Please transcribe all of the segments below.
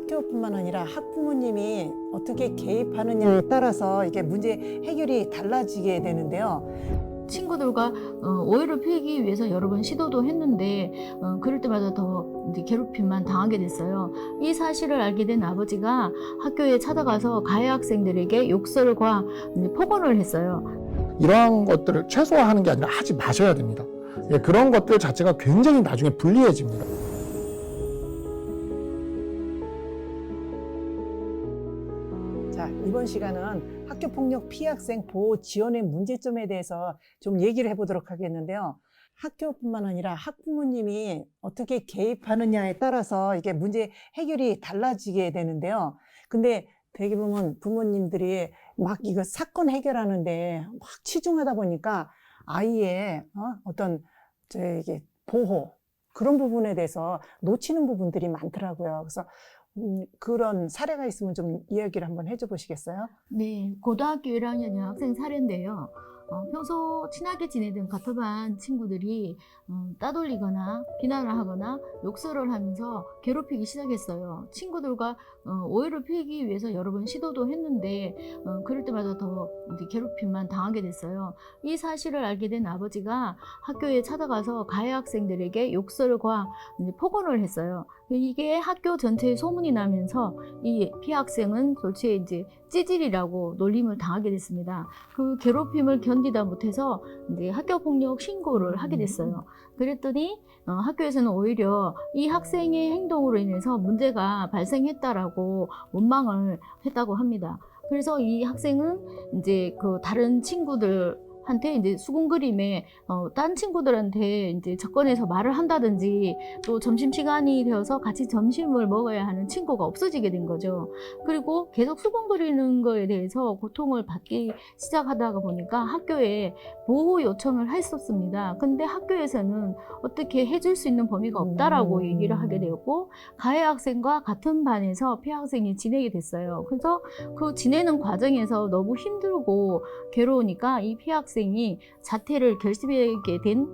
학교뿐만 아니라 학부모님이 어떻게 개입하느냐에 따라서 이게 문제 해결이 달라지게 되는데요. 친구들과 오해를 피하기 위해서 여러 번 시도도 했는데 그럴 때마다 더 이제 괴롭힘만 당하게 됐어요. 이 사실을 알게 된 아버지가 학교에 찾아가서 가해 학생들에게 욕설과 이제 폭언을 했어요. 이러한 것들을 최소화하는 게 아니라 하지 마셔야 됩니다. 예, 그런 것들 자체가 굉장히 나중에 불리해집니다. 자, 이번 시간은 학교폭력 피해 학생 보호 지원의 문제점에 대해서 좀 얘기를 해보도록 하겠는데요. 학교뿐만 아니라 학부모님이 어떻게 개입하느냐에 따라서 이게 문제 해결이 달라지게 되는데요. 근데 되게 보면 부모님들이 막 이거 사건 해결하는데 막 치중하다 보니까 아이의 어떤 이게 보호 그런 부분에 대해서 놓치는 부분들이 많더라고요. 그래서 그런 사례가 있으면 좀 이야기를 한번 해줘 보시겠어요? 네, 고등학교 1학년 여학생 사례인데요. 평소 친하게 지내던 같은 반 친구들이 따돌리거나 비난을 하거나 욕설을 하면서 괴롭히기 시작했어요. 친구들과 오해를 피하기 위해서 여러 번 시도도 했는데 그럴 때마다 더 이제 괴롭힘만 당하게 됐어요. 이 사실을 알게 된 아버지가 학교에 찾아가서 가해 학생들에게 욕설과 이제 폭언을 했어요. 이게 학교 전체에 소문이 나면서 이 피해 학생은 도대체 이제 찌질이라고 놀림을 당하게 됐습니다. 그 괴롭힘을 견디다 못해서 이제 학교폭력 신고를 하게 됐어요. 그랬더니 학교에서는 오히려 이 학생의 행동으로 인해서 문제가 발생했다라고 원망을 했다고 합니다. 그래서 이 학생은 이제 그 다른 친구들한테 이제 수군 그림에 딴 친구들한테 이제 접근해서 말을 한다든지 또 점심시간이 되어서 같이 점심을 먹어야 하는 친구가 없어지게 된 거죠. 그리고 계속 수군 그리는 거에 대해서 고통을 받기 시작하다가 보니까 학교에 보호 요청을 했었습니다. 근데 학교에서는 어떻게 해줄 수 있는 범위가 없다라고 얘기를 하게 되었고 가해 학생과 같은 반에서 피해 학생이 지내게 됐어요. 그래서 그 지내는 과정에서 너무 힘들고 괴로우니까 이 피해 학생이 자퇴를 결심하게 된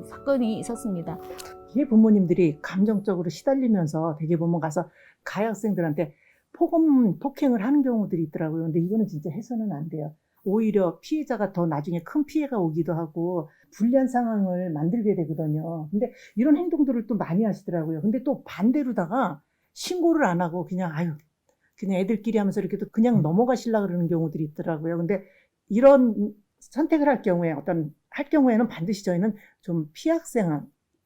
사건이 있었습니다. 이게 부모님들이 감정적으로 시달리면서 되게 보면 가서 가해 학생들한테 폭행을 하는 경우들이 있더라고요. 근데 이거는 진짜 해서는 안 돼요. 오히려 피해자가 더 나중에 큰 피해가 오기도 하고 불리한 상황을 만들게 되거든요. 근데 이런 행동들을 또 많이 하시더라고요. 근데 또 반대로다가 신고를 안 하고 그냥 애들끼리 하면서 이렇게 또 그냥 넘어가시려고 그러는 경우들이 있더라고요. 근데 이런 선택을 할 경우에는 반드시 저희는 좀 피해 학생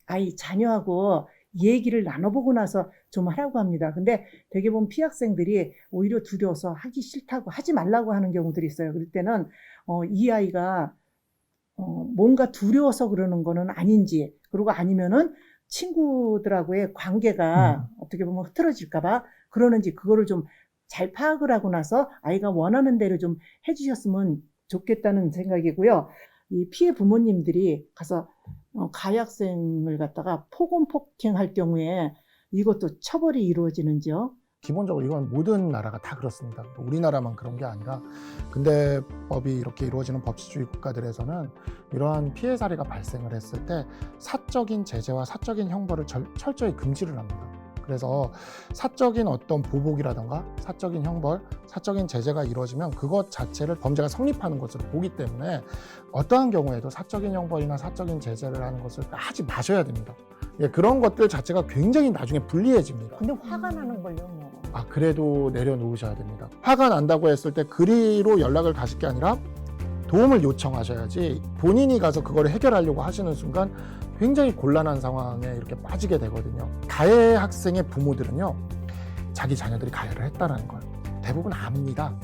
아이 자녀하고 얘기를 나눠보고 나서 좀 하라고 합니다. 근데 되게 보면 피해 학생들이 오히려 두려워서 하기 싫다고 하지 말라고 하는 경우들이 있어요. 그럴 때는 이 아이가 뭔가 두려워서 그러는 거는 아닌지, 그리고 아니면은 친구들하고의 관계가 어떻게 보면 흐트러질까봐 그러는지 그거를 좀 잘 파악을 하고 나서 아이가 원하는 대로 좀 해주셨으면 좋겠다는 생각이고요. 이 피해 부모님들이 가서 가해 학생을 갖다가 폭행할 경우에 이것도 처벌이 이루어지는지요? 기본적으로 이건 모든 나라가 다 그렇습니다. 우리나라만 그런 게 아니라 근대법이 이렇게 이루어지는 법치주의 국가들에서는 이러한 피해 사례가 발생을 했을 때 사적인 제재와 사적인 형벌을 철저히 금지를 합니다. 그래서 사적인 어떤 보복이라던가 사적인 형벌, 사적인 제재가 이루어지면 그것 자체를 범죄가 성립하는 것으로 보기 때문에 어떠한 경우에도 사적인 형벌이나 사적인 제재를 하는 것을 하지 마셔야 됩니다. 예, 그런 것들 자체가 굉장히 나중에 불리해집니다. 근데 화가 나는 걸요, 뭐. 그래도 내려놓으셔야 됩니다. 화가 난다고 했을 때 그리로 연락을 가실 게 아니라 도움을 요청하셔야지 본인이 가서 그걸 해결하려고 하시는 순간 굉장히 곤란한 상황에 이렇게 빠지게 되거든요. 가해 학생의 부모들은요, 자기 자녀들이 가해를 했다는 걸 대부분 압니다.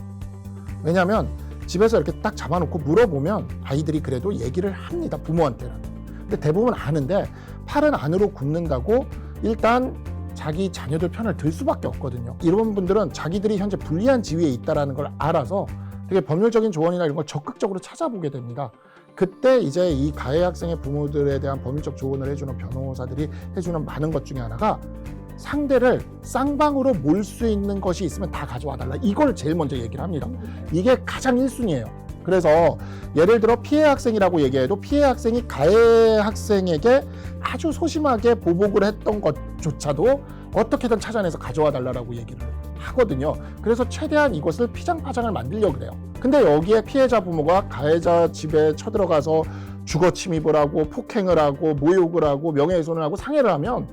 왜냐하면 집에서 이렇게 딱 잡아놓고 물어보면 아이들이 그래도 얘기를 합니다, 부모한테는. 근데 대부분 아는데 팔은 안으로 굽는다고 일단 자기 자녀들 편을 들 수밖에 없거든요. 이런 분들은 자기들이 현재 불리한 지위에 있다는 걸 알아서 되게 법률적인 조언이나 이런 걸 적극적으로 찾아보게 됩니다. 그때 이제 이 가해 학생의 부모들에 대한 법률적 조언을 해주는 변호사들이 해주는 많은 것 중에 하나가 상대를 쌍방으로 몰 수 있는 것이 있으면 다 가져와 달라. 이걸 제일 먼저 얘기를 합니다. 이게 가장 1순위예요. 그래서 예를 들어 피해 학생이라고 얘기해도 피해 학생이 가해 학생에게 아주 소심하게 보복을 했던 것조차도 어떻게든 찾아내서 가져와 달라고 얘기를 하거든요. 그래서 최대한 이것을 피장파장을 만들려고 그래요. 근데 여기에 피해자 부모가 가해자 집에 쳐들어가서 주거 침입을 하고 폭행을 하고 모욕을 하고 명예훼손을 하고 상해를 하면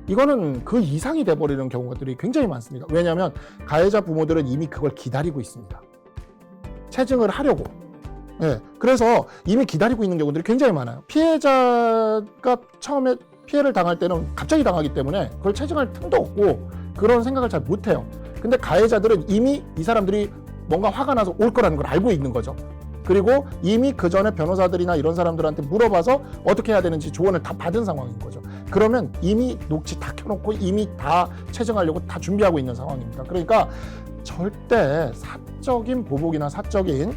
이거는 그 이상이 돼버리는 경우들이 굉장히 많습니다. 왜냐하면 가해자 부모들은 이미 그걸 기다리고 있습니다. 체증을 하려고. 예, 그래서 이미 기다리고 있는 경우들이 굉장히 많아요. 피해자가 처음에 피해를 당할 때는 갑자기 당하기 때문에 그걸 체증할 틈도 없고 그런 생각을 잘 못해요. 근데 가해자들은 이미 이 사람들이 뭔가 화가 나서 올 거라는 걸 알고 있는 거죠. 그리고 이미 그 전에 변호사들이나 이런 사람들한테 물어봐서 어떻게 해야 되는지 조언을 다 받은 상황인 거죠. 그러면 이미 녹취 다 켜놓고 이미 다 체증하려고 다 준비하고 있는 상황입니다. 그러니까 절대 사적인 보복이나 사적인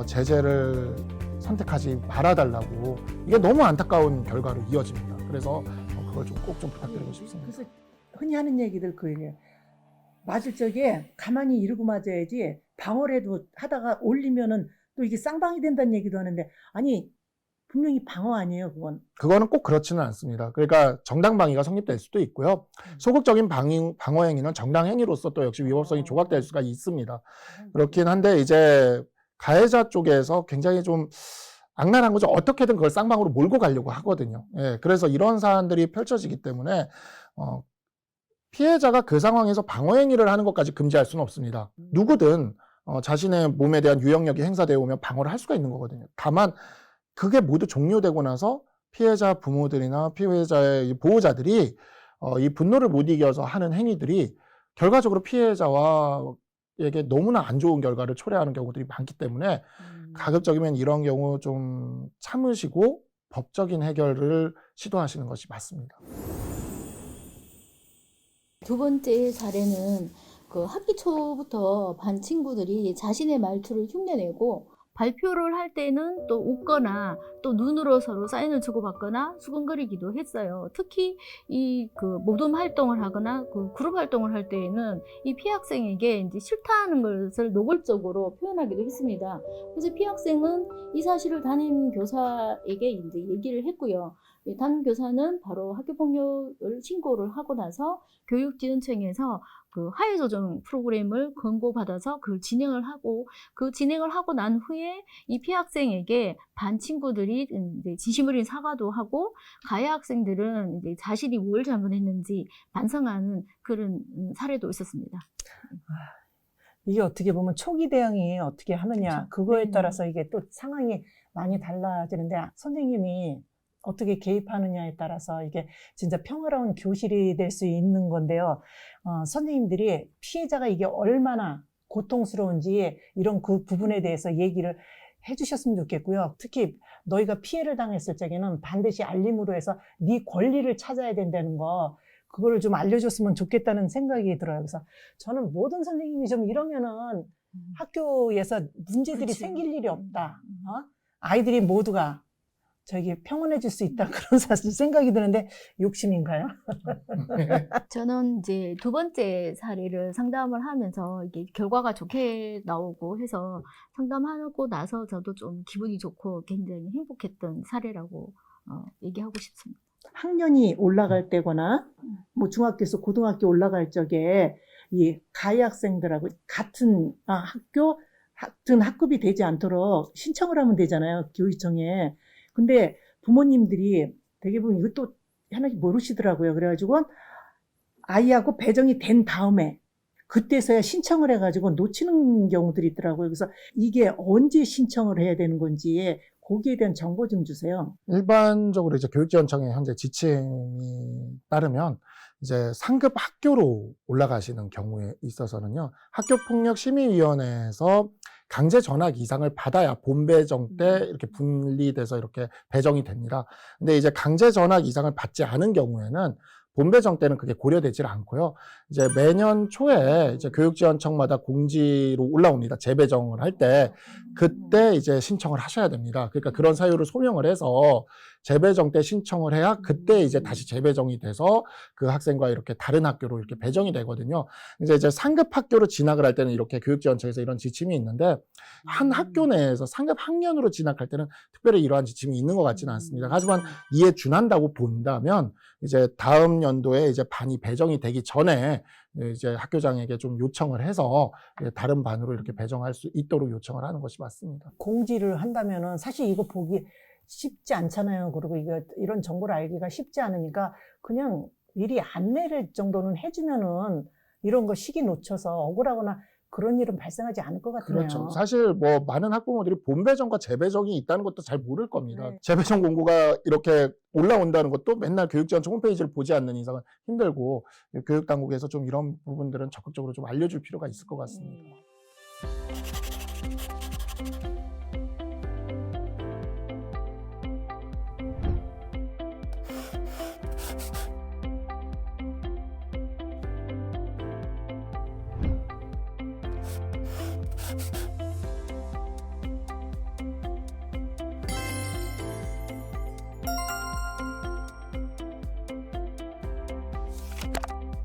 제재를 선택하지 말아달라고. 이게 너무 안타까운 결과로 이어집니다. 그래서 그걸 좀 꼭 좀 부탁드리고 싶습니다. 그래서 흔히 하는 얘기들 그 얘기예요. 맞을 적에 가만히 이러고 맞아야지 방어라도 하다가 올리면은 또 이게 쌍방이 된다는 얘기도 하는데 아니 분명히 방어 아니에요 그건. 그거는 꼭 그렇지는 않습니다. 그러니까 정당방위가 성립될 수도 있고요. 소극적인 방어 행위는 정당 행위로서 또 역시 위법성이 조각될 수가 있습니다. 그렇긴 한데 이제 가해자 쪽에서 굉장히 좀 악랄한 거죠. 어떻게든 그걸 쌍방으로 몰고 가려고 하거든요. 예, 그래서 이런 사안들이 펼쳐지기 때문에 피해자가 그 상황에서 방어 행위를 하는 것까지 금지할 수는 없습니다. 누구든 자신의 몸에 대한 유형력이 행사되어 오면 방어를 할 수가 있는 거거든요. 다만 그게 모두 종료되고 나서 피해자 부모들이나 피해자의 보호자들이 이 분노를 못 이겨서 하는 행위들이 결과적으로 피해자에게 너무나 안 좋은 결과를 초래하는 경우들이 많기 때문에 가급적이면 이런 경우 좀 참으시고 법적인 해결을 시도하시는 것이 맞습니다. 두 번째 사례는 그 학기 초부터 반 친구들이 자신의 말투를 흉내내고 발표를 할 때는 또 웃거나 또 눈으로 서로 사인을 주고받거나 수근거리기도 했어요. 특히 이 그 모둠 활동을 하거나 그 그룹 활동을 할 때에는 이 피해 학생에게 이제 싫다는 것을 노골적으로 표현하기도 했습니다. 그래서 피해 학생은 이 사실을 담임 교사에게 이제 얘기를 했고요. 담임 교사는 바로 학교폭력을 신고를 하고 나서 교육지원청에서 그 하해조정 프로그램을 권고받아서 그걸 진행을 하고 그 진행을 하고 난 후에 이 피해 학생에게 반 친구들이 이제 진심 어린 사과도 하고 가해 학생들은 이제 자신이 뭘 잘못했는지 반성하는 그런 사례도 있었습니다. 이게 어떻게 보면 초기 대응이 어떻게 하느냐 그렇죠. 그거에 따라서 이게 또 상황이 많이 달라지는데 선생님이 어떻게 개입하느냐에 따라서 이게 진짜 평화로운 교실이 될 수 있는 건데요. 선생님들이 피해자가 이게 얼마나 고통스러운지 이런 그 부분에 대해서 얘기를 해주셨으면 좋겠고요. 특히 너희가 피해를 당했을 적에는 반드시 알림으로 해서 네 권리를 찾아야 된다는 거 그거를 좀 알려줬으면 좋겠다는 생각이 들어요. 그래서 저는 모든 선생님이 좀 이러면은 학교에서 문제들이 그치. 생길 일이 없다. 아이들이 모두가 저기 평온해질 수 있다 그런 사실 생각이 드는데 욕심인가요? 저는 이제 두 번째 사례를 상담을 하면서 이게 결과가 좋게 나오고 해서 상담하고 나서 저도 좀 기분이 좋고 굉장히 행복했던 사례라고 얘기하고 싶습니다. 학년이 올라갈 때거나 뭐 중학교에서 고등학교 올라갈 적에 이 가해 학생들하고 같은 같은 학급이 되지 않도록 신청을 하면 되잖아요, 교육청에. 근데 부모님들이 되게 보면 이것도 하나씩 모르시더라고요. 그래가지고 아이하고 배정이 된 다음에 그때서야 신청을 해가지고 놓치는 경우들이 있더라고요. 그래서 이게 언제 신청을 해야 되는 건지 거기에 대한 정보 좀 주세요. 일반적으로 이제 교육지원청의 현재 지침이 따르면 이제 상급 학교로 올라가시는 경우에 있어서는요, 학교폭력심의위원회에서 강제 전학 이상을 받아야 본배정 때 이렇게 분리돼서 이렇게 배정이 됩니다. 근데 이제 강제 전학 이상을 받지 않은 경우에는 본배정 때는 그게 고려되질 않고요. 이제 매년 초에 이제 교육지원청마다 공지로 올라옵니다. 재배정을 할 때 그때 이제 신청을 하셔야 됩니다. 그러니까 그런 사유를 소명을 해서 재배정 때 신청을 해야 그때 이제 다시 재배정이 돼서 그 학생과 이렇게 다른 학교로 이렇게 배정이 되거든요. 이제 상급 학교로 진학을 할 때는 이렇게 교육지원청에서 이런 지침이 있는데 한 학교 내에서 상급 학년으로 진학할 때는 특별히 이러한 지침이 있는 것 같지는 않습니다. 하지만 이에 준한다고 본다면 이제 다음 연도에 이제 반이 배정이 되기 전에 이제 학교장에게 좀 요청을 해서 다른 반으로 이렇게 배정할 수 있도록 요청을 하는 것이 맞습니다. 공지를 한다면은 사실 이거 보기 쉽지 않잖아요. 그리고 이런 정보를 알기가 쉽지 않으니까 그냥 미리 안내를 정도는 해주면은 이런 거 시기 놓쳐서 억울하거나 그런 일은 발생하지 않을 것 같아요. 그렇죠. 사실 뭐 많은 학부모들이 본배정과 재배정이 있다는 것도 잘 모를 겁니다. 네. 재배정 공고가 이렇게 올라온다는 것도 맨날 교육지원청 홈페이지를 보지 않는 이상은 힘들고 교육당국에서 좀 이런 부분들은 적극적으로 좀 알려줄 필요가 있을 것 같습니다.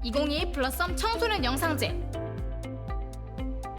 (2022) 플러썸 청소년 영상제